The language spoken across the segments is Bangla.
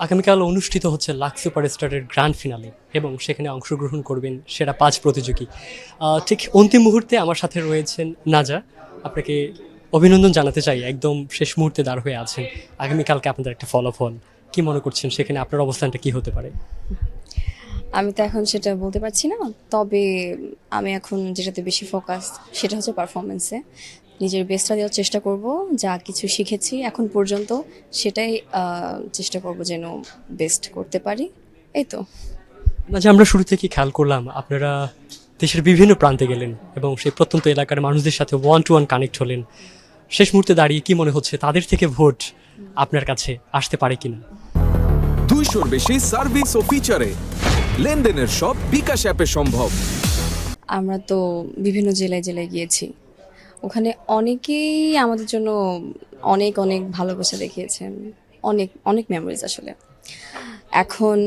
আগামীকাল অনুষ্ঠিত হচ্ছে লাক্স সুপারস্টারের গ্র্যান্ড ফিনালে এবং সেখানে অংশগ্রহণ করবেন সেরা 5 প্রতিযোগী। ঠিক অন্তিম মুহূর্তে আমার সাথে রয়েছেন নাজা। আপনাকে অভিনন্দন জানাতে চাই, একদম শেষ মুহূর্তে দাঁড় হয়ে আছেন। আগামীকালকে আপনাদের একটা ফলাফল, কি মনে করছেন সেখানে আপনার অবস্থানটা কি হতে পারে? আমি তো এখন সেটা বলতে পারছি না। তবে আমি এখন যেটাতে বেশি ফোকাস সেটা হচ্ছে পারফরমেন্সে। নিজের বেস্টটা দেওয়ার চেষ্টা করব। যা কিছু শিখেছি এখন পর্যন্ত সেটাই চেষ্টা করব যেন বেস্ট করতে পারি। এই তো। নাজা, আমরা শুরু থেকে খেয়াল করলাম আপনারা দেশের বিভিন্ন প্রান্তে গেলেন এবং সেই প্রত্যন্ত এলাকার মানুষদের সাথে ওয়ান টু ওয়ান কানেক্ট হলেন। শেষ মুহূর্তে দাঁড়িয়ে কি মনে হচ্ছে তাদের থেকে ভোট আপনার কাছে আসতে পারে কিনা? 200-র বেশি সার্ভিস ও ফিচারে লেনদেনের সব বিকাশ অ্যাপে সম্ভব। আমরা তো বিভিন্ন জেলায় জেলায় গিয়েছি। ওখানে অনেকেই আমাদের জন্য অনেক অনেক ভালোবাসা দেখিয়েছেন। অনেক অনেক মেমোরিজ আসলে। এখন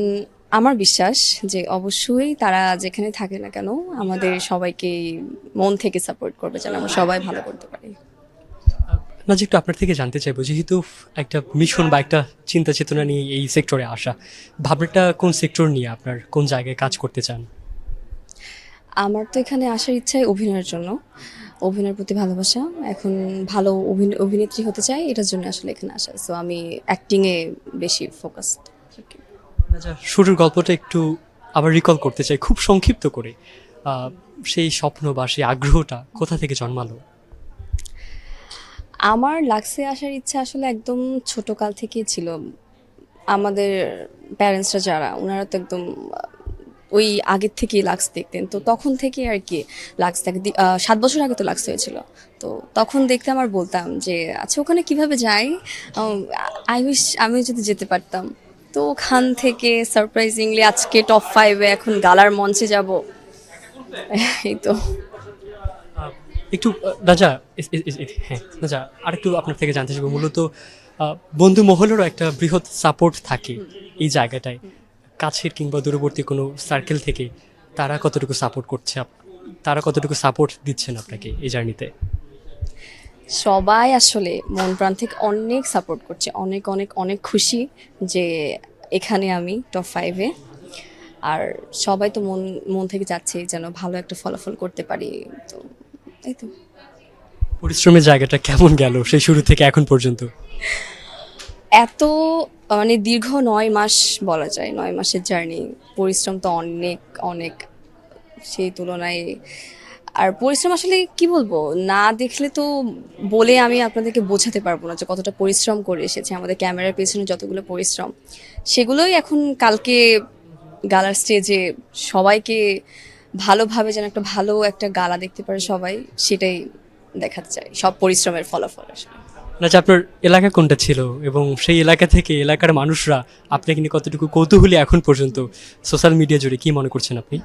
আমার বিশ্বাস যে অবশ্যই তারা যেখানে থাকে না কেন আমাদের সবাইকে মন থেকে সাপোর্ট করবে যেন আমরা সবাই ভালো করতে পারি। নাজা, একটু আপনার থেকে জানতে চাইবো, যেহেতু একটা মিশন বা একটা চিন্তা চেতনা নিয়ে এই সেক্টরে আসা, ভাবনাটা কোন সেক্টর নিয়ে, আপনার কোন জায়গায় কাজ করতে চান? আমার তো এখানে আসার ইচ্ছাই অভিনয়ের জন্য। অভিনয়ের প্রতি ভালোবাসা। এখন ভালো অভিনেত্রী হতে চাই, এটার জন্য আসলে এখানে আসা। সো আমি অ্যাক্টিংয়ে বেশি ফোকাসড। নাজা, শুরুর গল্পটা একটু আবার রিকল করতে চাই খুব সংক্ষিপ্ত করে। সেই স্বপ্ন বা সেই আগ্রহটা কোথা থেকে জন্মালো? আমার লাক্সে আসার ইচ্ছা আসলে একদম ছোটকাল থেকেই ছিল। আমাদের প্যারেন্টসরা যারা ওনারা তো একদম ওই আগের থেকেই লাক্স দেখতেন, তো তখন থেকে আর কি লাক্স দেখে 7 বছর আগে তো লাক্স হয়েছিল। তো তখন দেখতে আমার বলতাম যে আচ্ছা ওখানে কিভাবে যাই, আই উইশ আমি যদি যেতে পারতাম। তো ওখান থেকে সারপ্রাইজিংলি আজকে টপ 5-এ এখন গালার মঞ্চে যাব। এই তো। একটু রাজা, হ্যাঁ রাজা, আরেকটু আপনার থেকে জানতে চাইবো, মূলত বন্ধু মহলেরও একটা বৃহৎ সাপোর্ট থাকে এই জায়গাটায়, কাছের কিংবা দূরবর্তী কোনো সার্কেল থেকে তারা কতটুকু সাপোর্ট করছে, তারা কতটুকু সাপোর্ট দিচ্ছেন আপনাকে এই জার্নিতে? সবাই আসলে মন প্রাণ থেকে অনেক সাপোর্ট করছে, অনেক অনেক অনেক খুশি যে এখানে আমি টপ 5-এ। আর সবাই তো মন মন থেকে চাচ্ছে যেন ভালো একটা ফলাফল করতে পারি। তো এই তো। পরিশ্রমের জায়গাটা কেমন গেল সেই শুরু থেকে এখন পর্যন্ত? এত মানে দীর্ঘ 9 মাস বলা যায়, 9 মাসের জার্নি। পরিশ্রম তো অনেক অনেক সেই তুলনায়। আর পরিশ্রম আসলে কি বলবো, না দেখলে তো বলে আমি আপনাদেরকে বোঝাতে পারবো না যে কতটা পরিশ্রম করে এসেছে। আমাদের ক্যামেরার পেছনে যতগুলো পরিশ্রম, সেগুলোই এখন কালকে গালার স্টেজে সবাইকে ভালোভাবে যেন একটা ভালো একটা গালা দেখতে পারে সবাই, সেটাই দেখাতে চাই, সব পরিশ্রমের ফলাফল আসলে। রাজা, আপনার এলাকা কোনটা ছিল এবং সেই এলাকা থেকে এলাকার মানুষরা আপনাকে নিয়ে কতটুকু কৌতূহলী এখন পর্যন্ত সোশ্যাল মিডিয়া জুড়ে, কি মনে করছেন আপনি?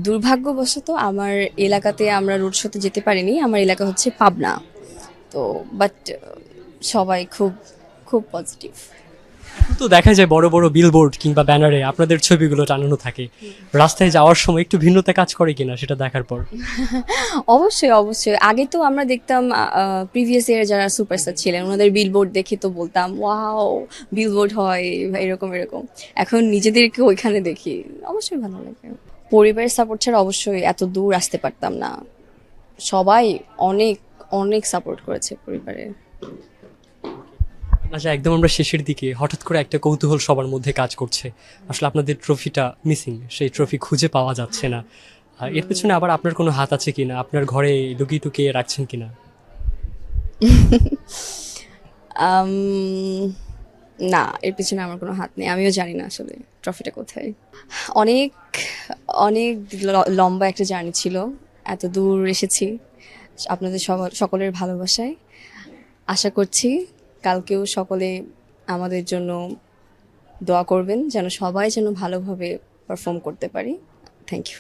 দুর্ভাগ্যবশত আমার এলাকাতে আমরা রোড শোতে যেতে পারিনি। আমার এলাকা হচ্ছে পাবনা। তো বাট সবাই খুব খুব পজিটিভ। তো দেখা যায় বড় বড় বিলবোর্ড কিংবা ব্যানারে আপনাদের ছবিগুলো টানানো থাকে, রাস্তায় যাওয়ার সময় একটু ভিন্নতা কাজ করে কিনা সেটা দেখার পর? অবশ্যই অবশ্যই। আগে তো আমরা দেখতাম প্রিভিয়াস ইয়ার যারা সুপারস্টার ছিলেন ওনাদের বিলবোর্ড দেখে তো বলতাম ওয়াও, বিলবোর্ড হয় এরকম এরকম। এখন নিজেদেরকে ওইখানে দেখি, অবশ্যই ভালো লাগে। পরিবারের সাপোর্ট ছাড়া অবশ্যই এত দূর আসতে পারতাম না। সবাই অনেক অনেক সাপোর্ট করেছে পরিবারে। আচ্ছা, একদম আমরা শেষের দিকে হঠাৎ করে একটা কৌতূহল সবার মধ্যে কাজ করছে, আসলে আপনাদের ট্রফিটা মিসিং, সেই ট্রফি খুঁজে পাওয়া যাচ্ছে না। এর পেছনে আবার আপনার কোনো হাত আছে কিনা, আপনার ঘরে লুকিয়ে টুকিয়ে রাখছেন কিনা? আম, না, এর পিছনে আমার কোনো হাত নেই। আমিও জানি না আসলে ট্রফিটা কোথায়। অনেক অনেক লম্বা একটা জার্নি ছিল, এত দূর এসেছি আপনাদের সকলের ভালোবাসায়। আশা করছি কালকেও সকলে আমাদের জন্য দোয়া করবেন যেন সবাই যেন ভালোভাবে পারফর্ম করতে পারি। Thank you.